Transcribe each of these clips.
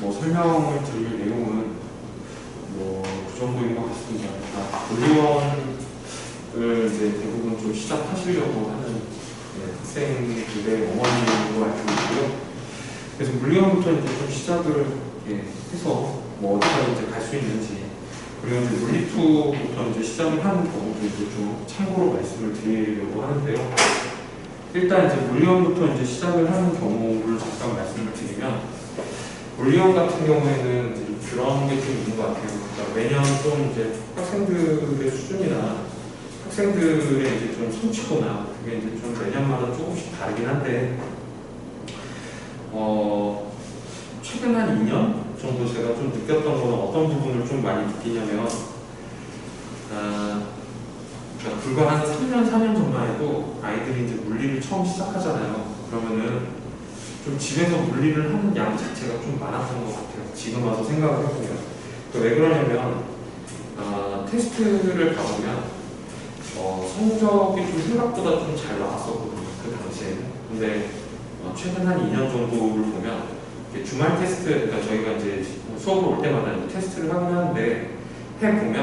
뭐 설명을 드릴 내용은 뭐 그 정도인 것 같습니다. 물리원을 이제 대부분 좀 시작하시려고 하는 학생들의 어머니로 알고 있고요. 그래서 물리원부터 이제 좀 시작을 해서 뭐 어디까지 이제 갈 수 있는지, 그리고 이제 물리2부터 이제 시작을 하는 경우도 이제 좀 참고로 말씀을 드리려고 하는데요. 일단 이제 물리원부터 이제 시작을 하는 경우를 잠깐 말씀을 드리면, 물리원 같은 경우에는 이제 그런 게 좀 있는 것 같아요. 그러니까 매년 좀 이제 학생들의 수준이나 학생들의 이제 좀 성취도나 그게 이제 좀 매년마다 조금씩 다르긴 한데, 최근 한 2년 정도 제가 좀 느꼈던 거는 어떤 부분을 좀 많이 느끼냐면, 그러니까 불과 한 3년, 4년 전만 해도 아이들이 이제 물리를 처음 시작하잖아요. 그러면은 좀 집에서 물리를 하는 양 자체가 좀 많았던 것 같아요. 지금 와서 생각을 해보면. 왜 그러냐면, 테스트를 가보면, 성적이 좀 생각보다 좀 잘 나왔었거든요. 그 당시에는. 근데, 최근 한 2년 정도를 보면, 주말 테스트, 그러니까 저희가 이제 수업을 올 때마다 이제 테스트를 하긴 하는데, 해보면,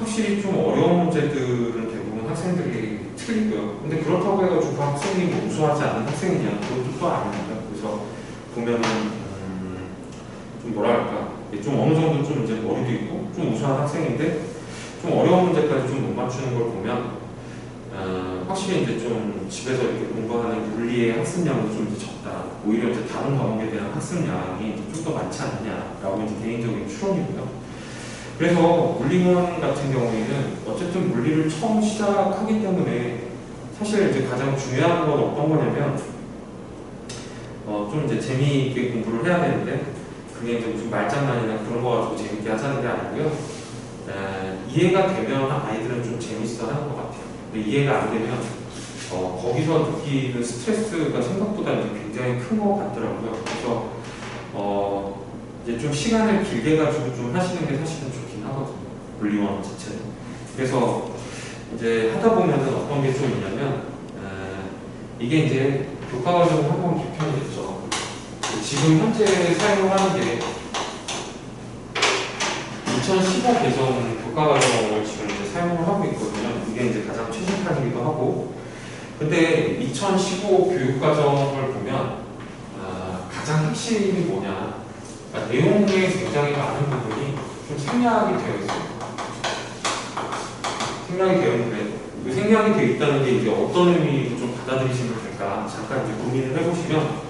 확실히 좀 어려운 문제들은 대부분 학생들이 틀리고요. 근데 그렇다고 해가지고 그 학생이 뭐 우수하지 않은 학생이냐, 그것도 또 아닙니다. 그래서 보면은, 좀 뭐랄까, 좀 어느 정도 좀 이제 머리도 있고, 좀 우수한 학생인데, 좀 어려운 문제까지 좀 못 맞추는 걸 보면, 확실히 이제 좀 집에서 이렇게 공부하는 물리의 학습량은 좀 이제 적다. 오히려 이제 다른 과목에 대한 학습량이 좀 더 많지 않느냐라고 이제 개인적인 추론이고요. 그래서 물리원 같은 경우에는 어쨌든 물리를 처음 시작하기 때문에 사실 이제 가장 중요한 건 어떤 거냐면, 좀 이제 재미있게 공부를 해야 되는데, 그게 이제 무슨 말장난이나 그런 거 가지고 재밌게 하자는 게 아니고요. 이해가 되면 아이들은 좀 재밌어 하는 것 같아요. 근데 이해가 안 되면 거기서 느끼는 스트레스가 생각보다 이제 굉장히 큰 것 같더라고요. 그래서 이제 좀 시간을 길게 가지고 좀 하시는 게 사실은 좋긴 하거든요. 물리원 자체는. 그래서 이제 하다 보면은 어떤 게 좀 있냐면, 이게 이제 교과과정을 한번 개편했죠. 지금 현재 사용하는 게 2015 개정 교과과정을 지금 이제 사용을 하고 있거든요. 이게 이제 가장 최신판이기도 하고. 근데 2015 교육과정을 보면 가장 핵심이 뭐냐? 그러니까 내용에 굉장히 많은 부분이 좀 생략이 되어 있어요. 생략이 되어 있는데 그 생략이 되어 있다는 게 이제 어떤 의미로 좀 받아들이시면 될까? 잠깐 이제 고민을 해보시면,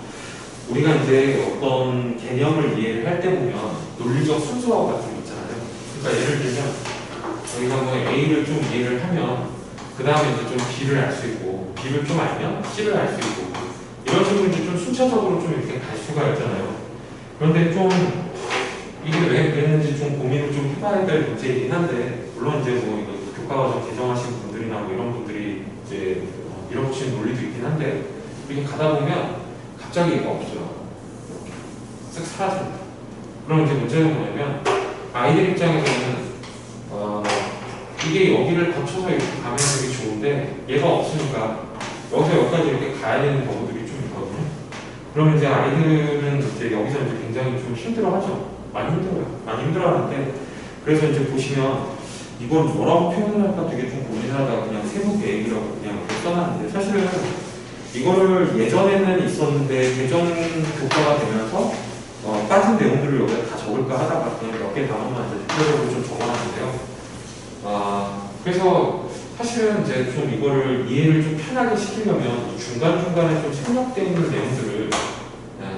우리가 이제 어떤 개념을 이해를 할 때 보면 논리적 순수화 같은 거 있잖아요. 그러니까 예를 들면 저희가 뭐 A를 좀 이해를 하면 그 다음에 이제 좀 B를 알 수 있고, B를 좀 알면 C를 알 수 있고, 이런 식으로 이제 좀 순차적으로 좀 이렇게 갈 수가 있잖아요. 그런데 좀 이게 왜 그랬는지 좀 고민을 좀 해봐야 될 문제이긴 한데, 물론 이제 뭐 이거 교과과정 개정하신 분들이나 뭐 이런 분들이 이제 밀어붙이는 논리도 있긴 한데, 이렇게 가다 보면 갑자기 얘가 없어요. 쓱 사라집니다. 그럼 이제 문제는 뭐냐면, 아이들 입장에서는 이게 여기를 거쳐서 이렇게 가면 되게 좋은데 얘가 없으니까 여기서 여기까지 이렇게 가야 되는 경우들이 좀 있거든요. 그러면 이제 아이들은 이제 여기서 이제 굉장히 좀 힘들어하죠. 많이 힘들어요. 많이 힘들어하는데, 그래서 이제 보시면 이걸 뭐라고 표현을 할까 되게 좀 고민하다가 그냥 세부 계획이라고 그냥 이렇게 써놨는데, 사실은 이거를 예전에는 있었는데 개정 교과가 되면서 빠진 내용들을 여기다 다 적을까 하다가 그냥 몇 개 단어만 이제 대표적으로 좀 적어놨는데요. 그래서 사실은 이제 좀 이거를 이해를 좀 편하게 시키려면 중간중간에 좀 생략되어 있는 내용들을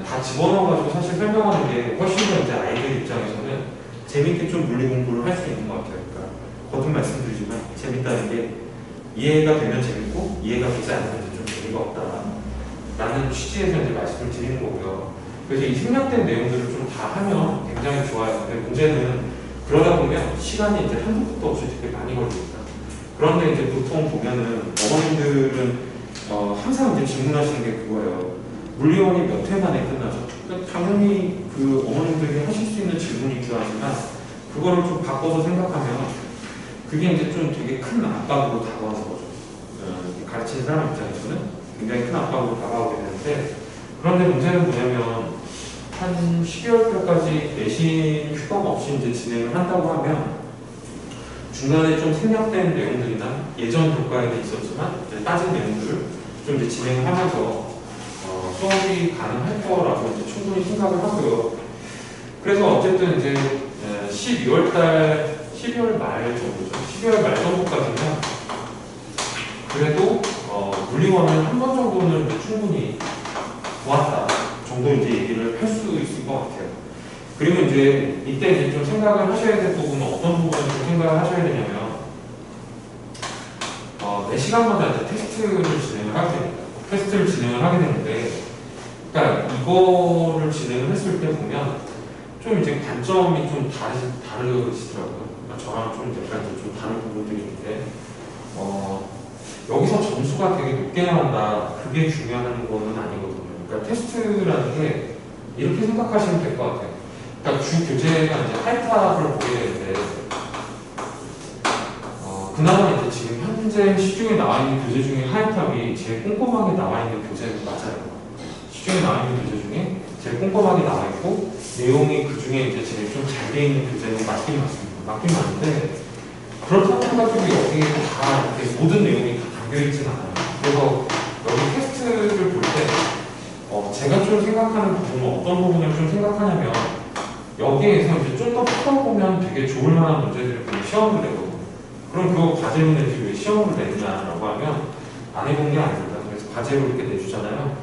다 집어넣어가지고 사실 설명하는 게 훨씬 더 이제 아이들 입장에서는 재밌게 좀 물리 공부를 할 수 있는 것 같아요. 그러니까 거듭 말씀드리지만 재밌다는 게 이해가 되면 재밌고 이해가 되지 않으면 좀 재미가 없다라는 취지에서 이제 말씀을 드리는 거고요. 그래서 이 생략된 내용들을 좀 다 하면 굉장히 좋아요. 근데 문제는 그러다 보면 시간이 이제 한도 끝도 없이 되게 많이 걸립니다. 그런데 이제 보통 보면은 어머님들은 항상 이제 질문하시는 게 그거예요. 물리원이 몇 회 만에 끝나죠? 그러니까 당연히 그 어머님들이 하실 수 있는 질문이 필요하지만, 그거를 좀 바꿔서 생각하면 그게 이제 좀 되게 큰 압박으로 다가오는 거죠. 가르치는 사람 입장에서는 굉장히 큰 압박으로 다가오게 되는데, 그런데 문제는 뭐냐면 한 12월 달까지 내신 휴가가 없이 이제 진행을 한다고 하면 중간에 좀 생략된 내용들이나 예전 교과에도 있었지만 이제 빠진 내용들을 좀 이제 진행을 하면서 수업이 가능할 거라고 이제 충분히 생각을 하고요. 그래서 어쨌든 이제 12월 말 정도죠. 12월 말 정도까지는 그래도 물리원을 한 번 정도는 충분히 보았다 정도 이제 얘기를 할 수 있을 것 같아요. 그리고 이제 이때 이제 좀 생각을 하셔야 될 부분은 어떤 부분을 좀 생각을 하셔야 되냐면 매 시간마다 이제 테스트를 진행을 하게 됩니다. 테스트를 진행을 하게 되는데, 그러니까 이거를 진행을 했을 때 보면 좀 이제 관점이 좀 다르시더라고요. 그러니까 저랑 좀 약간 좀 다른 부분들이 있는데, 여기서 점수가 되게 높게 나온다, 그게 중요한 거는 아니거든요. 그러니까 테스트라는 게 이렇게 생각하시면 될 것 같아요. 그러니까 주 교재가 이제 하이탑을 보게 되는데, 그나마 이제 지금 현재 시중에 나와 있는 교재 중에 하이탑이 제일 꼼꼼하게 나와 있는 교재는 맞아요. 시중에 나와 있는 교재 중에 제일 꼼꼼하게 나와 있고, 내용이 그 중에 이제 제일 좀 잘 돼 있는 교재는 맞긴 맞습니다. 맞긴 맞는데, 그렇다고 해가지고 여기에 다 이렇게 모든 내용이 다 담겨있진 않아요. 그래서 여기 테스트를 볼 때, 제가 좀 생각하는 부분은 어떤 부분을 좀 생각하냐면, 여기에서 이제 좀 더 풀어보면 되게 좋을 만한 문제들을 그냥 시험을 내거든요. 그럼 그거 과제로 내지 왜 시험을 내느냐라고 하면 안 해본 게 아닙니다. 그래서 과제로 이렇게 내주잖아요.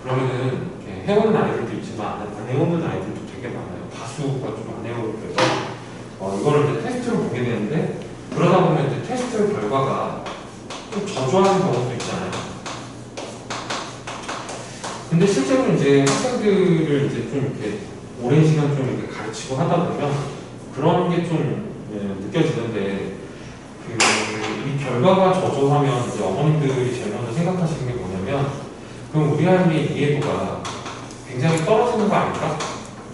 그러면은 해오는 아이들도 있지만 안 해오는 아이들도 되게 많아요. 다수가 좀 안 해오고 그래서 이거를 이제 테스트로 보게 되는데, 그러다 보면 이제 테스트 결과가 좀 저조한 경우도 있잖아요. 근데 실제로 이제 학생들을 이제 좀 이렇게 오랜 시간 좀 이렇게 가르치고 하다 보면 그런 게 좀 느껴지는데, 이 결과가 저조하면 이제 어머님들이 제일 먼저 생각하시는 게 뭐냐면, 그럼 우리 아이의 이해도가 굉장히 떨어지는 거 아닐까?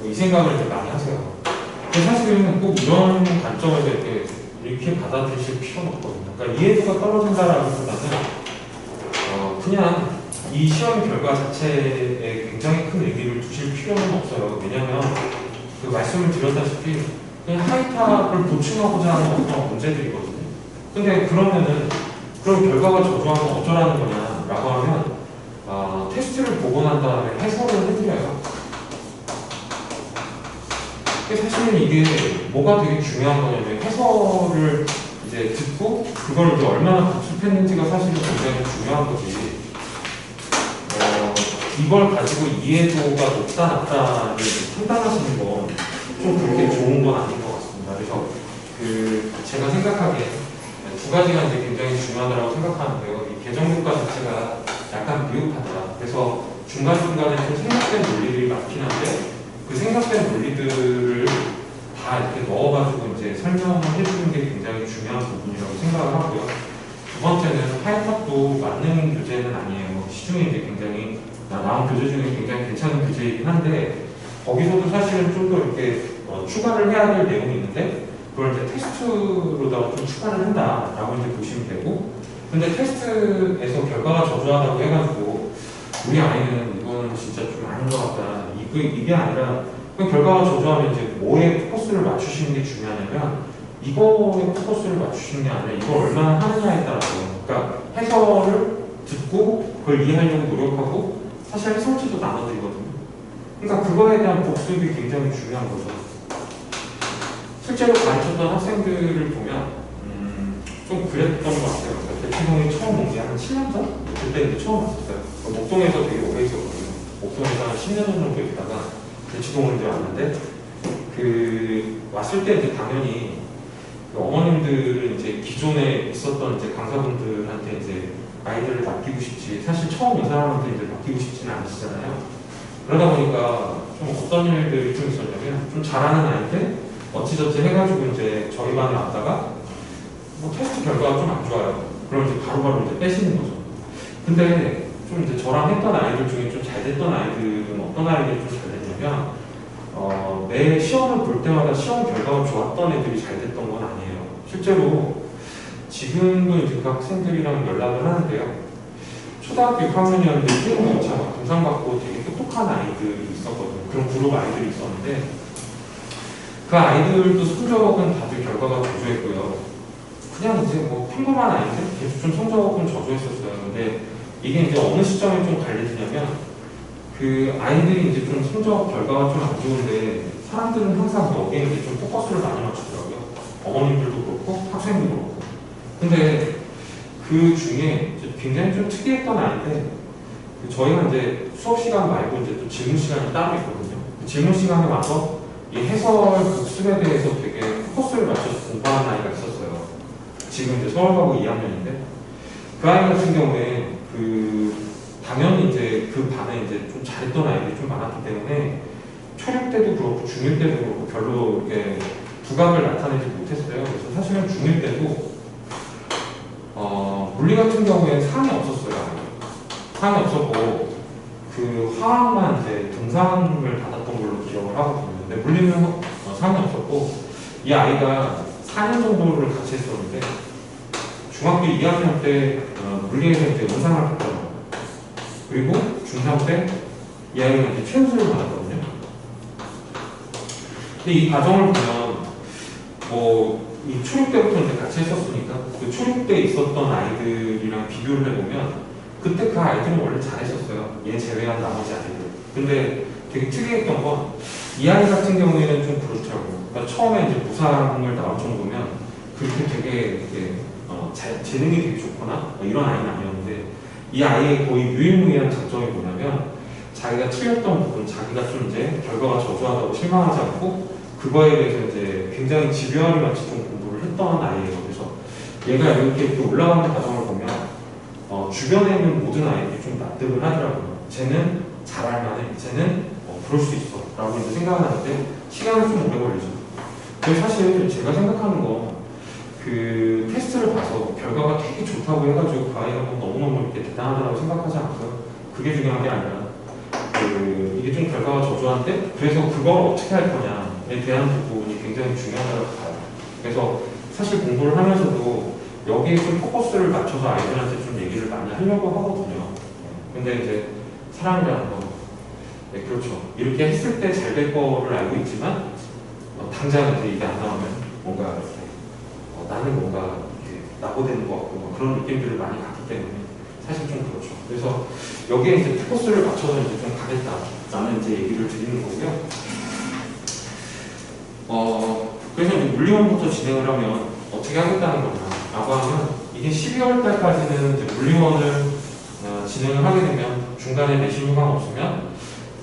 이 생각을 이제 많이 하세요. 근데 사실은 꼭 이런 관점에서 이렇게 받아들이실 필요는 없거든요. 그러니까 이해도가 떨어진다라기보다는 그냥 이 시험 결과 자체에 굉장히 큰 의미를 두실 필요는 없어요. 왜냐하면 그 말씀을 드렸다시피 그냥 하이탑을 보충하고자 하는 어떤 문제들이거든요. 근데 그러면은 그럼 결과가 저조하면 어쩌라는 거냐라고 하면 테스트를 보고 난 다음에 해설을 해드려요. 사실은 이게 뭐가 되게 중요한 거냐면 해설을 이제 듣고 그걸 이제 얼마나 복습했는지가 사실은 굉장히 중요한 거지. 이걸 가지고 이해도가 높다 낮다를 판단하시는 건 좀 그렇게 좋은 건 아닌 것 같습니다. 그래서 제가 생각하기에 두 가지가 이제 굉장히 중요하다고 생각하는데요. 이 개정교과 자체가 약간 미흡하다. 그래서 중간중간에 좀 생략된 논리들이 많긴 한데, 그 생략된 논리들을 다 이렇게 넣어가지고 이제 설명을 해주는 게 굉장히 중요한 부분이라고 생각을 하고요. 두 번째는 하이탑도 맞는 교재는 아니에요. 시중에 이제 굉장히 나온 교재 중에 굉장히 괜찮은 교재이긴 한데, 거기서도 사실은 좀 더 이렇게 추가를 해야 될 내용이 있는데, 그걸 이제 테스트로다가 좀 추가를 한다라고 이제 보시면 되고, 근데 테스트에서 결과가 저조하다고 해가지고 우리 아이는 이거는 진짜 좀 아닌 것 같다. 이게 아니라 그 결과가 저조하면 이제 뭐에 포커스를 맞추시는 게 중요하냐면, 이거에 포커스를 맞추시는 게 아니라 이걸 얼마나 하느냐에 따라서. 그러니까 해설을 듣고 그걸 이해하려고 노력하고, 사실 해설지도 나눠드리거든요. 그러니까 그거에 대한 복습이 굉장히 중요한 거죠. 실제로 가르쳤던 학생들을 보면 좀 그랬던 것 같아요. 대치동에 처음 온 게 한 7년 전? 그때 이제 처음 왔었어요. 목동에서 되게 오래 있었거든요. 목동에서 한 10년 정도 있다가 대치동으로 이제 왔는데, 왔을 때 이제 당연히 어머님들은 이제 기존에 있었던 이제 강사분들한테 이제 아이들을 맡기고 싶지, 사실 처음 온 사람한테 이제 맡기고 싶지는 않으시잖아요. 그러다 보니까 좀 어떤 일들이 좀 있었냐면, 좀 잘하는 아이인데 어찌저찌 해가지고 이제 저희 반에 왔다가 뭐 테스트 결과가 좀 안 좋아요. 그럼 이제 바로바로 이제 빼시는 거죠. 근데 좀 이제 저랑 했던 아이들 중에 좀 잘 됐던 아이들은 어떤 아이들이 좀 잘 됐냐면, 매 시험을 볼 때마다 시험 결과가 좋았던 애들이 잘 됐던 건 아니에요. 실제로 지금도 이제 그 학생들이랑 연락을 하는데요. 초등학교 6학년이었는데 수능 검사 금상 받고 되게 똑똑한 혹한 아이들이 있었거든요. 그런 그룹 아이들이 있었는데 그 아이들도 성적은 다들 결과가 저조했고요. 그냥 이제 뭐 평범한 아이들 계속 좀 성적은 저조했었어요. 근데 이게 이제 어느 시점에 좀 갈리느냐면 그 아이들이 이제 좀 성적 결과가 좀 안 좋은데 사람들은 항상 여기에 이제 좀 포커스를 많이 맞추더라고요. 어머님들도 그렇고 학생도 그렇고. 근데 그 중에 이제 굉장히 좀 특이했던 아이인데 저희가 이제 수업 시간 말고 이제 또 질문 시간이 따로 있거든요. 그 질문 시간에 와서 이 해설 복습에 대해서 되게 포커스를 맞춰서 공부하는 아이가 있었어요. 지금 이제 서울 가고 2학년인데 그 아이 같은 경우에 당연히 이제 그 반에 이제 좀 잘했던 아이들이 좀 많았기 때문에 초육 때도 그렇고 중1 때도 그렇고 별로 이렇게 두각을 나타내지 못했어요. 그래서 사실은 중1 때도 물리 같은 경우에 상이 없었어요. 상이 없었고 그 화학만 이제 등상을 받았던 걸로 기억을 하거든요. 근데 물리는 상이 없었고 이 아이가 4년 정도를 같이 했었는데 중학교 2학년 때 물리에서 이제 원상을 받더라고요. 그리고 중3 때 이 아이가 이제 최우수를 받았거든요. 근데 이 과정을 보면 이 초육 때부터 이제 같이 했었으니까 그 초육 때 있었던 아이들이랑 비교를 해보면 그때 그 아이들은 원래 잘했었어요. 얘 제외한 나머지 아이들. 근데 되게 특이했던 건 이 아이 같은 경우에는 좀 그렇더라고요. 그러니까 처음에 이제 무상을 나올 정도면 그렇게 되게 재능이 되게 좋거나 이런 아이는 아니었는데 이 아이의 거의 유일무이한 장점이 뭐냐면 자기가 틀렸던 부분, 자기가 좀 이제 결과가 저조하다고 실망하지 않고 그거에 대해서 이제 굉장히 집요하게 마치 좀 공부를 했던 아이예요. 그래서 얘가 이렇게 올라가는 과정을 보면 주변에 있는 모든 아이들이 좀 납득을 하더라고요. 쟤는 잘할 만해, 쟤는 그럴 수 있어 라고 이제 생각을 하는데 시간은 좀 오래 걸리죠. 근데 사실 제가 생각하는 건 그 테스트를 봐서 결과가 되게 좋다고 해가지고 그 아이가 너무너무 이렇게 대단하다고 생각하지 않고요. 그게 중요한 게 아니라 이게 좀 결과가 저조한데 그래서 그걸 어떻게 할 거냐에 대한 부분이 굉장히 중요하다고 봐요. 그래서 사실 공부를 하면서도 여기에 좀 포커스를 맞춰서 아이들한테 좀 얘기를 많이 하려고 하거든요. 근데 이제 사람이라는 건 그렇죠. 이렇게 했을 때 잘 될 거를 알고 있지만 당장 이제 이게 안 나오면 뭔가 나는 뭔가 이렇게 낙오되는 것 같고 그런 느낌들을 많이 갖기 때문에 사실 좀 그렇죠. 그래서 여기에 이제 포커스를 맞춰서 이제 좀 가겠다라는 이제 얘기를 드리는 거고요. 그래서 이제 물리원부터 진행을 하면 어떻게 하겠다는 거냐라고 하면 이게 12월 달까지는 이제 물리원을 진행을 하게 되면 중간에 내신 휴가가 없으면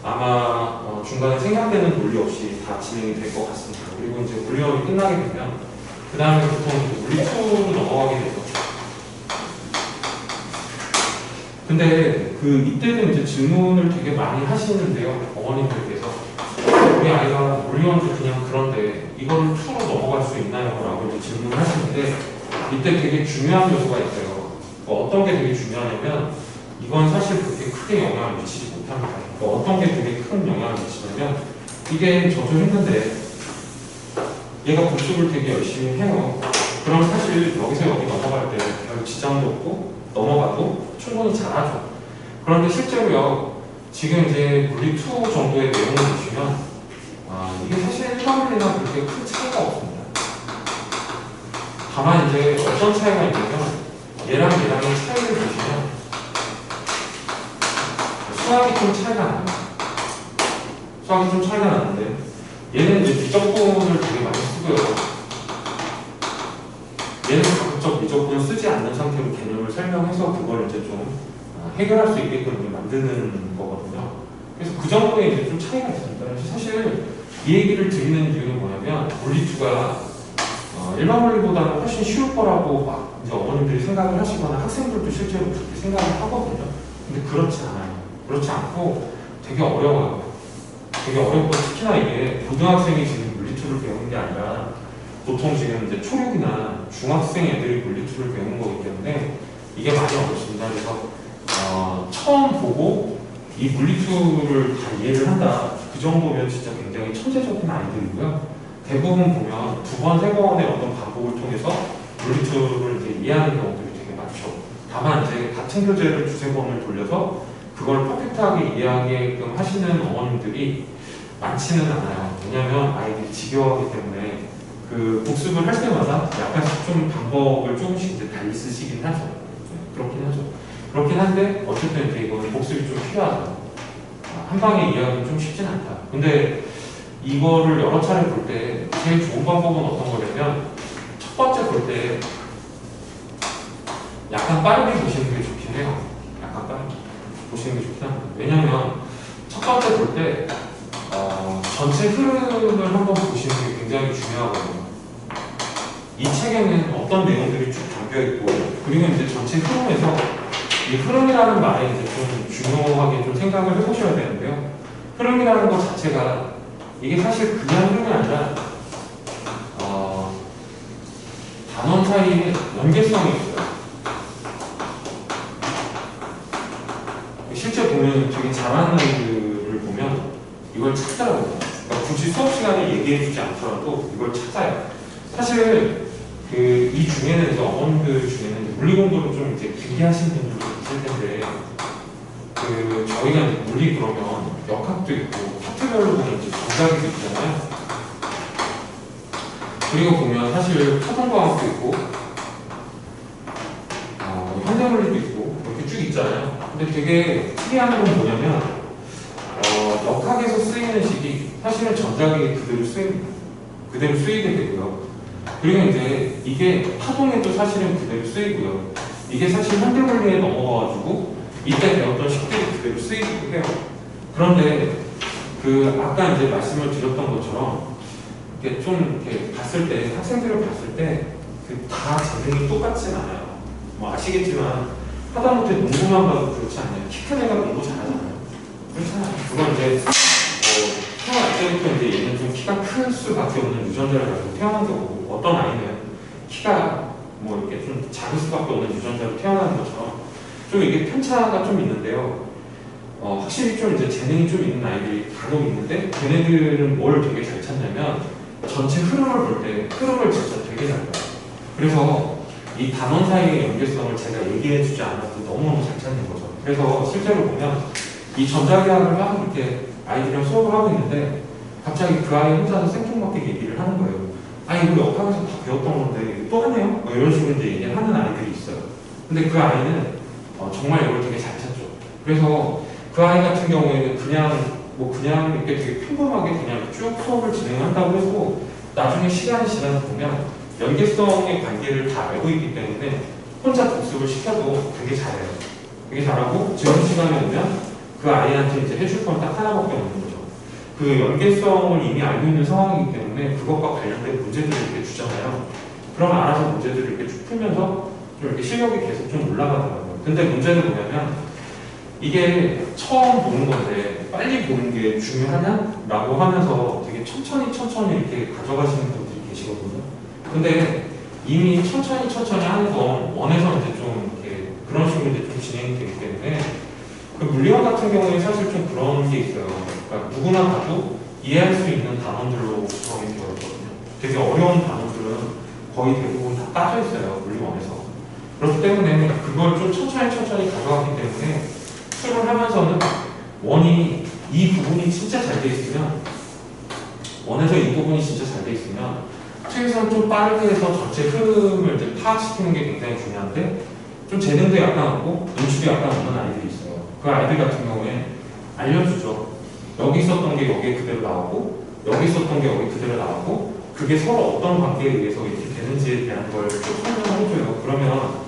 아마 중간에 생략되는 논리 없이 다 진행이 될 것 같습니다. 그리고 이제 물리원이 끝나게 되면 그 다음에 보통 물리 2로 넘어가게 되죠. 근데 이때는 이제 질문을 되게 많이 하시는데요. 어머님들께서 우리 아이가 물리원도 그냥 그런데 이걸 2로 넘어갈 수 있나요? 라고 이제 질문을 하시는데 이때 되게 중요한 요소가 있어요. 어떤 게 되게 중요하냐면 이건 사실 그렇게 크게 영향을 미치지 못합니다. 어떤 게 되게 큰 영향을 미치냐면 이게 저조했는데 얘가 복습을 되게 열심히 해요. 그럼 사실 여기서 여기 넘어갈 때 별 지장도 없고 넘어가도 충분히 잘하죠. 그런데 실제로요, 지금 이제 물리 2 정도의 내용을 보시면 이게 사실 일반 물리나 그렇게 큰 차이가 없습니다. 다만 이제 어떤 차이가 있냐면 얘랑 얘랑의 차이를 보시면 수학이 좀 차이가 나요. 수학이 좀 차이가 나는데 얘는 이제 미적분을 되게 많이 쓰고요. 얘는 가급적 미적분을 쓰지 않는 상태로 개념을 설명해서 그걸 이제 좀 해결할 수 있게끔 이제 만드는 거거든요. 그래서 그 정도의 이제 좀 차이가 있습니다. 그래서 사실 이 얘기를 드리는 이유는 뭐냐면 물리2가 일반 물리보다는 훨씬 쉬울 거라고 막 이제 어머님들이 생각을 하시거나 학생들도 실제로 그렇게 생각을 하거든요. 근데 그렇지 않아요. 그렇지 않고 되게 어려워요. 되게 어렵고 특히나 이게 고등학생이 지금 물리2를 배우는 게 아니라 보통 지금 이제 초육이나 중학생 애들이 물리2를 배우는 거기 때문에 이게 많이 어렵습니다. 그래서 처음 보고 이 물리2를 다 이해를 한다. 그 정도면 진짜 굉장히 천재적인 아이들이고요. 대부분 보면 2번, 3번의 어떤 반복을 통해서 물리2를 이제 이해하는 경우들이 되게 많죠. 다만 이제 같은 교재를 2-3번을 돌려서 그걸 퍼펙트하게 이해하게끔 하시는 어머님들이 많지는 않아요. 왜냐하면 아이들이 지겨워하기 때문에 그 복습을 할 때마다 약간씩 좀 방법을 조금씩 이제 달리 쓰시긴 하죠. 그렇긴 하죠. 그렇긴 한데 어쨌든 이제 이거 복습이 좀 필요하다. 한 방에 이해하기는 좀 쉽진 않다. 근데 이거를 여러 차례 볼 때 제일 좋은 방법은 어떤 거냐면 첫 번째 볼 때 약간 빠르게 보시는 게 좋긴 해요. 약간 빠르게 보시는 게 좋긴 합니다. 왜냐면 첫 번째 볼 때 전체 흐름을 한번 보시는 게 굉장히 중요하거든요. 이 책에는 어떤 내용들이 쭉 담겨 있고, 그리고 이제 전체 흐름에서 이 흐름이라는 말에 이제 좀 중요하게 좀 생각을 해보셔야 되는데요. 흐름이라는 것 자체가 이게 사실 그냥 흐름이 아니라 단원 사이에 연계성이 있어요. 실제 보면 되게 잘하는 아이들을 보면 이걸 찾더라고요. 그러니까 굳이 수업 시간에 얘기해주지 않더라도 이걸 찾아요. 사실 이 중에는 이제 어머님들 중에는 물리 공부를 좀 이제 길게 하시는 분들도 있을 텐데 저희가 이제 물리 그러면 역학도 있고 파트별로 보면 이제 정각이 있잖아요. 그리고 보면 사실 토성과학도 있고 현대물리도 있고 이렇게 쭉 있잖아요. 근데 되게 특이한 건 뭐냐면 역학에서 쓰이는 식이 사실은 전자기에 그대로 쓰이게 되고요. 그리고 이제 이게 파동에도 사실은 그대로 쓰이고요. 이게 사실 현대물리에 넘어가가지고 이때 배웠던 식들이 그대로 쓰이기도 해요. 그런데 아까 이제 말씀을 드렸던 것처럼 이렇게 좀 이렇게 봤을 때 학생들을 봤을 때 다 재능이 똑같진 않아요. 뭐 아시겠지만 하다못해 농구만 봐도 그렇지 않아요. 키 큰 애가 농구 잘하잖아요. 그렇잖아요. 그건 이제 태어날 때부터 이제 얘는 좀 키가 클 수밖에 없는 유전자를 가지고 태어난 거고, 어떤 아이는 키가 뭐 이렇게 좀 작을 수밖에 없는 유전자로 태어나는 것처럼 좀 이게 편차가 좀 있는데요. 확실히 좀 이제 재능이 좀 있는 아이들이 간혹 있는데 걔네들은 뭘 되게 잘 찾냐면 전체 흐름을 볼 때 흐름을 진짜 되게 잘 봐요. 그래서 이 단원 사이의 연계성을 제가 얘기해주지 않아도 너무너무 잘 찾는 거죠. 그래서 실제로 보면 이 전자기학을 막 이렇게 아이들이랑 수업을 하고 있는데 갑자기 그 아이 혼자서 생뚱맞게 얘기를 하는 거예요. 이거 역학에서 다 배웠던 건데 또 하네요? 뭐 이런 식으로 이제 얘기를 하는 아이들이 있어요. 근데 그 아이는 정말 이걸 되게 잘 찾죠. 그래서 그 아이 같은 경우에는 그냥 이렇게 되게 평범하게 그냥 쭉 수업을 진행한다고 해도 나중에 시간이 지나서 보면 연계성의 관계를 다 알고 있기 때문에 혼자 복습을 시켜도 되게 잘해요. 되게 잘하고 지금 시간에 오면 그 아이한테 이제 해줄 건 딱 하나밖에 없는 거죠. 그 연계성을 이미 알고 있는 상황이기 때문에 그것과 관련된 문제들을 이렇게 주잖아요. 그러면 알아서 문제들을 이렇게 쭉 풀면서 좀 이렇게 실력이 계속 좀 올라가더라고요. 근데 문제는 뭐냐면 이게 처음 보는 건데 빨리 보는 게 중요하냐라고 하면서 되게 천천히 이렇게 가져가시는 분들이 계시거든요. 근데 이미 천천히 하는 건 원에서 이제 좀 이렇게 그런 식으로 이제 좀 진행이 되기 때문에 그 물리학 같은 경우에 사실 좀 그런 게 있어요. 그러니까 누구나 봐도 이해할 수 있는 단원들로 구성이 되어 있거든요. 되게 어려운 단원들은 거의 대부분 다 따져 있어요. 물리원에서. 그렇기 때문에 그걸 좀 천천히 가져가기 때문에 수업을 하면서는 원이 이 부분이 진짜 잘 돼 있으면 원에서 이 부분이 진짜 잘 돼 있으면 최소한 좀 빠르게 해서 전체 흐름을 이제 파악시키는 게 굉장히 중요한데 좀 재능도 약간 없고 눈치도 약간 없는 아이들이 있어요. 그 아이들 같은 경우에 알려주죠. 여기 있었던 게 여기에 그대로 나오고 여기 있었던 게 여기 그대로 나오고 그게 서로 어떤 관계에 의해서 이렇게 되는지에 대한 걸 좀 설명을 해줘요. 그러면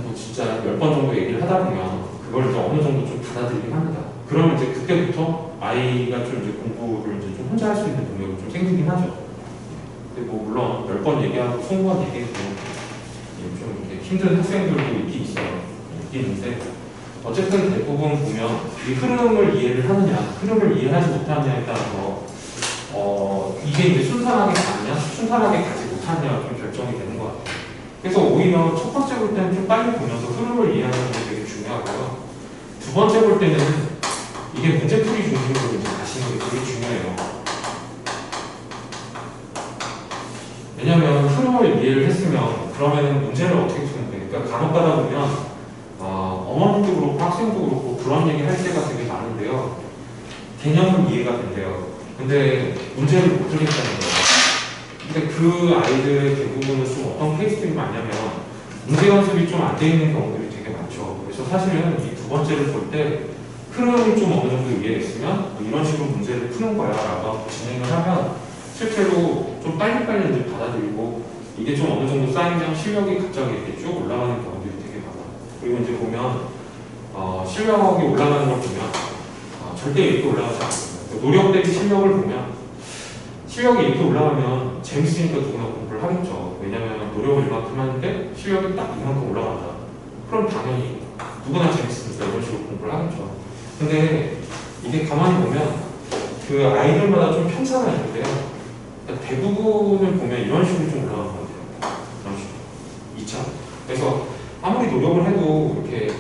뭐 진짜 10번 정도 얘기를 하다 보면 그걸 이제 어느 정도 좀 받아들이긴 합니다. 그러면 이제 그때부터 아이가 좀 이제 공부를 이제 좀 혼자 할 수 있는 동력이 좀 생기긴 하죠. 근데 뭐 물론 10번 얘기하고 20번 얘기해도 좀 이렇게 힘든 학생들도 있긴 있어요. 있긴 있는데 어쨌든 대부분 보면 이 흐름을 이해를 하느냐, 흐름을 이해하지 못하느냐에 따라서 이게 이제 순탄하게 가느냐, 순탄하게 가지 못하느냐가 좀 결정이 되는 것 같아요. 그래서 오히려 첫 번째 볼 때는 좀 빨리 보면서 흐름을 이해하는 게 되게 중요하고요. 두 번째 볼 때는 이게 문제풀이 중심으로 이제 가시는 게 되게 중요해요. 왜냐면 흐름을 이해를 했으면 그러면은 문제를 어떻게 푸는데, 그러니까 간혹 가다 보면 어머님도 그렇고 학생도 그렇고 그런 얘기 할 때가 되게 많은데요. 개념은 이해가 된대요. 근데 문제를 못 들겠다는 거예요. 근데 그 아이들의 대부분은 좀 어떤 케이스들이 많냐면 문제 연습이 좀 안 돼 있는 경우들이 되게 많죠. 그래서 사실은 이 두 번째를 볼 때 흐름을 좀 어느 정도 이해했으면 뭐 이런 식으로 문제를 푸는 거야 라고 진행을 하면 실제로 좀 빨리빨리 이제 받아들이고 이게 좀 어느 정도 쌓이면 실력이 갑자기 이렇게 쭉 올라가는 경우들이 되게 많아요. 그리고 이제 보면 실력이 올라가는 걸 보면 절대 이렇게 올라가지 않습니다. 노력 대비 실력을 보면 실력이 이렇게 올라가면 재밌으니까 누구나 공부를 하겠죠. 왜냐하면 노력을 이만큼 하는데 실력이 딱 이만큼 올라간다. 그럼 당연히 누구나 재밌으니까 이런 식으로 공부를 하겠죠. 근데 이게 가만히 보면 그 아이들마다 좀 편차가 있는데요. 그러니까 대부분을 보면 이런 식으로 좀 올라가는 것 같아요. 이런 식으로. 2차. 그래서 아무리 노력을 해도 이렇게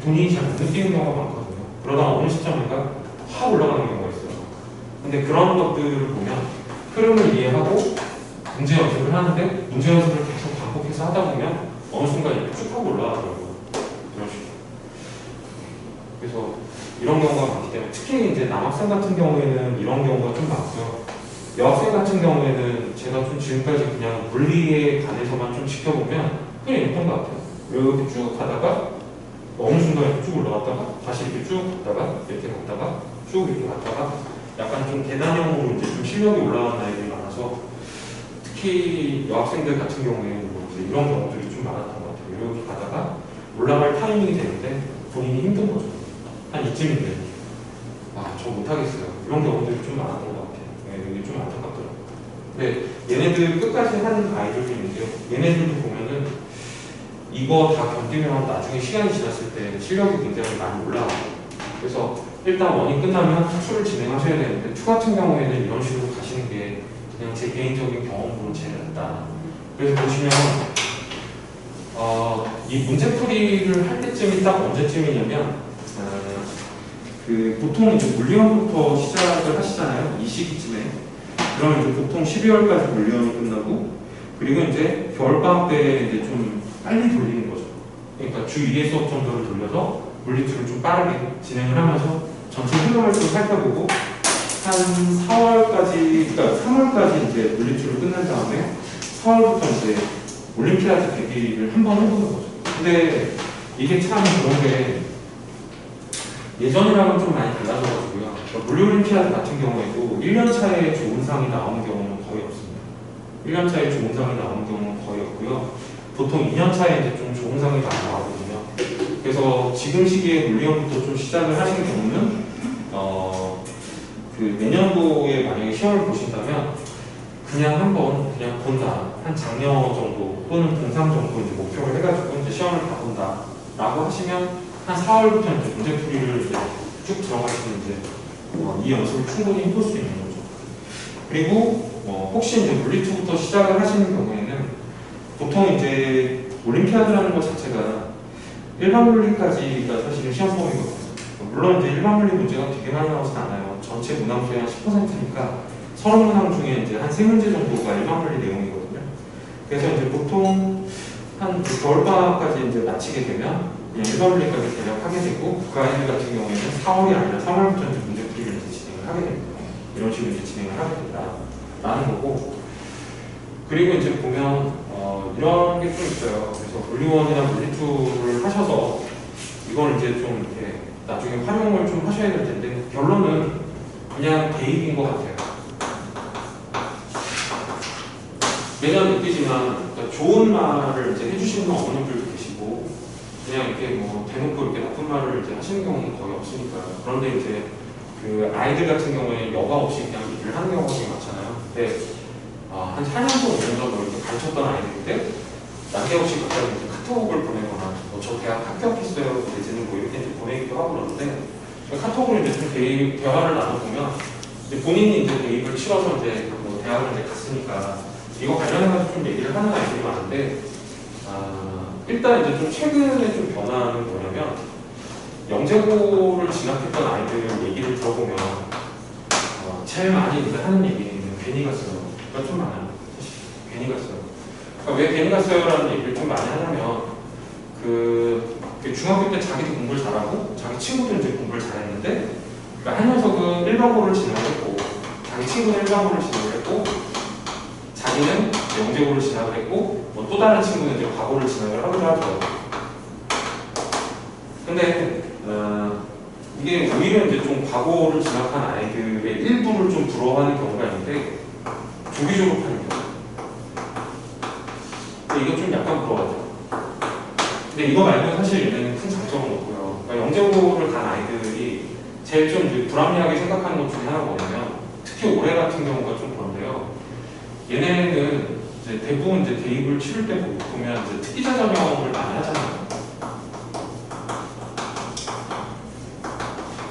본인이 잘 못 느끼는 경우가 많거든요. 그러다가 어느 시점인가 확 올라가는 경우가 있어요. 근데 그런 것들을 보면 흐름을 이해하고 문제 연습을 하는데 문제 연습을 계속 반복해서 하다 보면 어느 순간 이렇게 쭉 하고 올라가더라고요. 이런 식으로. 그래서 이런 경우가 많기 때문에 특히 이제 남학생 같은 경우에는 이런 경우가 좀 많고요. 여학생 같은 경우에는 제가 좀 지금까지 그냥 물리에 관해서만 좀 지켜보면 그냥 이랬던 것 같아요. 이렇게 쭉 하다가 어느 순간 이렇게 쭉 올라갔다가 다시 이렇게 쭉 갔다가 이렇게 갔다가 쭉 이렇게 갔다가 약간 좀 계단형으로 이제 좀 실력이 올라가는 아이들이 많아서 특히 여학생들 같은 경우에는 뭐 이제 이런 경우들이 좀 많았던 것 같아요. 이렇게 가다가 올라갈 타이밍이 되는데 본인이 힘든 거죠. 한 이쯤인데 저 못하겠어요. 이런 경우들이 좀 많았던 것 같아요. 네, 이게 좀 안타깝더라고요. 근데 얘네들 끝까지 하는 아이들도 있는데요. 얘네들도 보면은 이거 다 견디면 나중에 시간이 지났을 때 실력이 굉장히 많이 올라가요. 그래서 일단 원이 끝나면 학술을 진행하셔야 되는데 투 같은 경우에는 이런 식으로 가시는 게 그냥 제 개인적인 경험으로 제일 낫다. 그래서 보시면 이 문제풀이를 할 때쯤이 딱 언제쯤이냐면 보통 이제 물리원부터 시작을 하시잖아요. 이 시기쯤에. 그러면 이제 보통 12월까지 물리원이 끝나고 그리고 이제 겨울방학 때 이제 좀 빨리 돌리는 거죠. 그러니까 주 2회 수업 정도를 돌려서 물리투를 좀 빠르게 진행을 하면서 전체 흐름을 좀 살펴보고 한 4월까지, 그러니까 3월까지 이제 물리투를 끝난 다음에 4월부터 이제 올림피아드 대비를 한번 해보는 거죠. 근데 이게 참 그런 게 예전이랑은 좀 많이 달라져가지고요. 그러니까 물리올림피아드 같은 경우에도 1년 차에 좋은 상이 나오는 경우는 거의 없습니다. 1년 차에 좋은 상이 나오는 경우는 거의 없고요. 보통 2년 차에 이제 좀 좋은 상이 많이 나오거든요. 그래서 지금 시기에 물리원부터 좀 시작을 하시는 경우는 그 내년도에 만약에 시험을 보신다면 그냥 한번 그냥 본다. 한 장려 정도 또는 동상 정도 이제 목표를 해가지고 이제 시험을 봐본다. 라고 하시면 한 4월부터 이제 문제풀이를 이제 쭉 들어가시면 이제 이 연습을 충분히 해볼 수 있는 거죠. 그리고 혹시 이제 물리2부터 시작을 하시는 경우에는 보통 이제 올림피아드라는 것 자체가 일반 물리까지가 사실은 시험 범위거든요. 물론 이제 일반 물리 문제가 되게 많이 나오진 않아요. 전체 문항수의 한 10%니까 30문항 중에 이제 한 3문제 정도가 일반 물리 내용이거든요. 그래서 이제 보통 한 겨울방학까지 이제 마치게 되면 그냥 일반 물리까지 대략하게 되고 그 아이들 같은 경우에는 4월이 아니라 3월부터 이제 문제풀이를 이제 진행을 하게 됩니다. 이런 식으로 이제 진행을 하게 된다라는 거고. 그리고 이제 보면 이런 게 좀 있어요. 그래서 물리원이나 물리2를 하셔서 이걸 이제 좀 이렇게 나중에 활용을 좀 하셔야 될 텐데 결론은 그냥 대입인 것 같아요. 매년 느끼지만 그러니까 좋은 말을 이제 해주시는 어머님들도 계시고 그냥 이렇게 뭐 대놓고 이렇게 나쁜 말을 이제 하시는 경우는 거의 없으니까요. 그런데 이제 그 아이들 같은 경우에 여과 없이 그냥 일을 하는 경우가 되게 많잖아요. 근데 한 4년 전, 5년 전 이렇게 가르쳤던 아이들인데 난데없이 갑자기 이제 카톡을 보내거나 저 대학 합격했어요. 이제는 뭐 이렇게 이제 보내기도 하고 그러는데 카톡으로 이제 좀 대화를 나눠보면 이제 본인이 이제 대입을 치러서 이제 뭐 대학을 이제 갔으니까 이거 관련해서 좀 얘기를 하는 아이들이 많은데 일단 이제 좀 최근에 좀 변화는 뭐냐면 영재고를 진학했던 아이들 얘기를 들어보면 제일 많이 이제 하는 얘기는 괜히 갔어요. 가 좀 많아요. 괜히 갔어요. 그러니까 왜 괜히 갔어요라는 얘기를 좀 많이 하냐면 중학교 때 자기도 공부를 잘하고 자기 친구도 이제 공부를 잘했는데 그러니까 한 녀석은 일반고를 진학을 했고 자기 친구는 일반고를 진학을 했고 자기는 영재고를 진학을 했고 뭐 또 다른 친구는 이제 과고를 진학을 하기도 하죠. 근데 이게 오히려 이제 좀 과고를 진학한 아이들의 일부를 좀 부러워하는 경우가 있는데 조기 졸업하는 경우. 근데 이거 좀 약간 부러워하죠. 근데 이거 말고는 사실 얘는 큰 장점은 없고요. 그러니까 영재고를 간 아이들이 제일 좀 이제 불합리하게 생각하는 것 중에 하나가 뭐냐면 특히 올해 같은 경우가 좀 그런데요. 얘네는 이제 대부분 이제 대입을 치를 때 보면 이제 특기자 전형을 많이 하잖아요.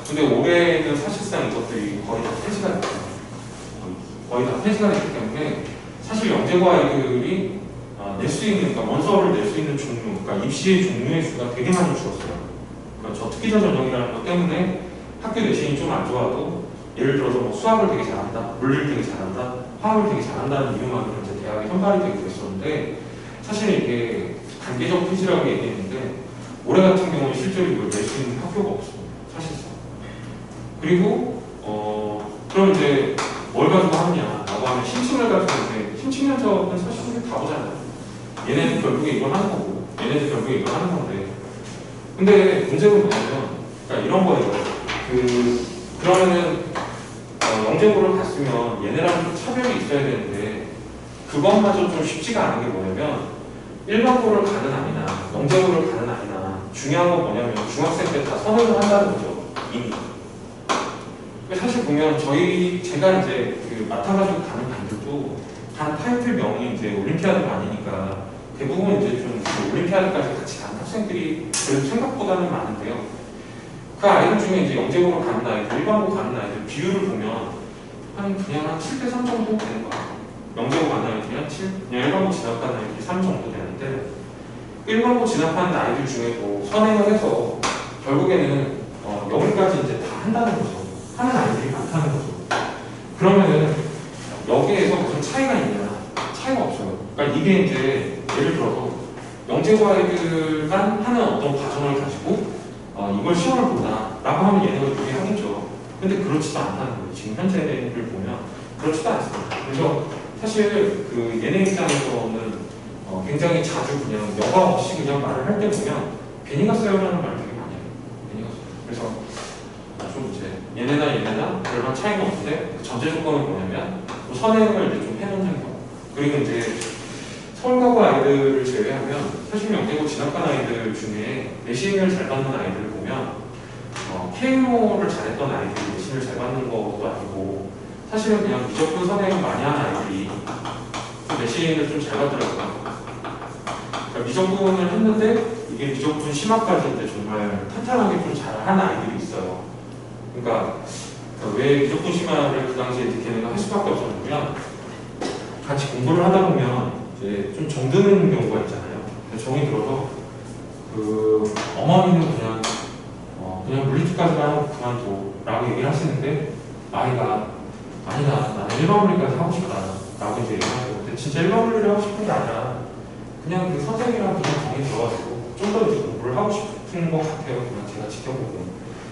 근데 올해는 사실상 이것들이 거의 다 폐지가 됐어요. 거의 다 폐지가 됐기 때문에 사실 영재고 아이들이 낼 수 있는, 그러니까 원서를 낼 수 있는 종류, 그러니까 입시의 종류의 수가 되게 많이 줄었어요. 그러니까 저 특기자 전형이라는 것 때문에 학교 내신이 좀 안 좋아도 예를 들어서 뭐 수학을 되게 잘한다, 물리를 되게 잘한다, 화학을 되게 잘한다는 이유만으로 이제 대학에 선발이 되고 있었는데 사실 이게 단계적 폐지라고 얘기했는데 올해 같은 경우는 실제로 이걸 낼 수 있는 학교가 없어요. 사실상. 그리고 그럼 이제 뭘 가지고 하느냐라고 하면 심층을 가지고 이제 심층 면접은 사실 우리 다 보잖아요. 얘네는 결국에 이걸 하는 거고 얘네는 결국에 이걸 하는 건데 근데 문제는 뭐냐면 그러니까 이런 거예요. 그러면은 영재고를 갔으면 얘네랑 좀 차별이 있어야 되는데 그것마저 좀 쉽지가 않은 게 뭐냐면 일반고를 가는 아이나 영재고를 가는 아이나 중요한 건 뭐냐면 중학생 때 다 선행을 한다는 거죠. 이미. 사실 보면 제가 이제 맡아가지고 가는 반들도 단 타이틀명이 이제 올림피아드가 아니니까 대부분 이제 좀 올림피아드까지 같이 가는 학생들이 그래도 생각보다는 많은데요. 그 아이들 중에 이제 영재고로 가는 아이들, 일반고 가는 아이들 비율을 보면 그냥 한 7대3 정도 되는 거예요. 영재고 가는 아이들이 한 7, 그냥 일반고 진학하는 아이들이 3 정도 되는데 일반고 진학하는 아이들 중에도 선행을 해서 결국에는 여기까지 이제 다 한다는 거죠. 하는 아이들이 많다는 거죠. 그러면은 여기에서 무슨 차이가 있냐? 차이가 없어요. 그러니까 이게 이제 예를 들어서 영재고 아이들만 하는 어떤 과정을 가지고 이걸 시험을 본다라고 하면 얘네가 되게 하겠죠. 근데 그렇지도 않다는 거예요. 지금 현재를 보면 그렇지도 않습니다. 그래서 사실 얘네 입장에서는 굉장히 자주 그냥 여과 없이 그냥 말을 할 때 보면 괜히 갔어요라는 말 되게 많이 해요. 괜히 갔어요. 그래서 좀 이제 얘네나 별반 차이가 없는데 그 전제 조건은 뭐냐면 선행을 이제 좀 해놓는 거. 그리고 이제 서울가고 아이들을 제외하면 사실 영재고 진학한 아이들 중에 내신을 잘 받는 아이들을 보면 KMO를 잘했던 아이들이 내신을 잘 받는 것도 아니고 사실은 그냥 미적분 선행을 많이 하는 아이들이 내신을 좀 잘 받더라고요. 그러니까 미적분을 했는데 이게 미적분 심화까지 이제 정말 탄탄하게 좀 잘하는 아이들이 있어요. 그러니까 왜 미적분 심화를 그 당시에 걔네가 할 수밖에 없었냐면 같이 공부를 하다 보면 이제 좀 정드는 경우가 있잖아요. 정이 들어서 어머니는 그냥 물리치까지만 하고 그만둬라고 얘기를 하시는데 아이가 아니다 나는 일반 물리까지 하고 싶다라고 이제 얘기하고 근데 진짜 일반 물리를 하고 싶은 게 아니라 그냥 그 선생님이랑 그냥 정이 들어가지고 좀 더 이제 공부를 하고 싶은 것 같아요. 그냥 제가 지켜보고.